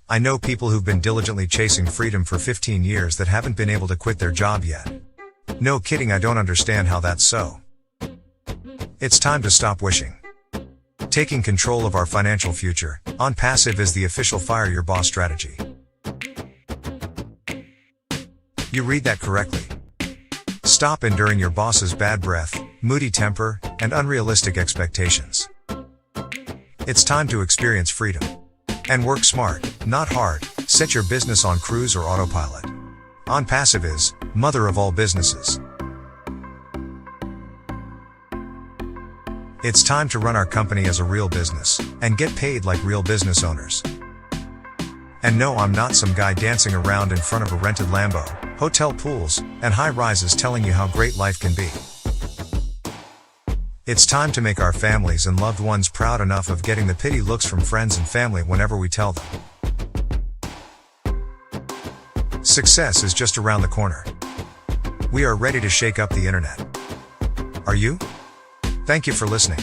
I know people who've been diligently chasing freedom for 15 years that haven't been able to quit their job yet. No kidding, I don't understand how that's so. It's time to stop wishing. Taking control of our financial future, OnPassive is the official fire your boss strategy. You read that correctly. Stop enduring your boss's bad breath, moody temper, and unrealistic expectations. It's time to experience freedom. And work smart, not hard. Set your business on cruise or autopilot. OnPassive is mother of all businesses. It's time to run our company as a real business and get paid like real business owners. And no, I'm not some guy dancing around in front of a rented Lambo, hotel pools, and high rises telling you how great life can be. It's time to make our families and loved ones proud enough of getting the pity looks from friends and family whenever we tell them. Success is just around the corner. We are ready to shake up the internet. Are you? Thank you for listening.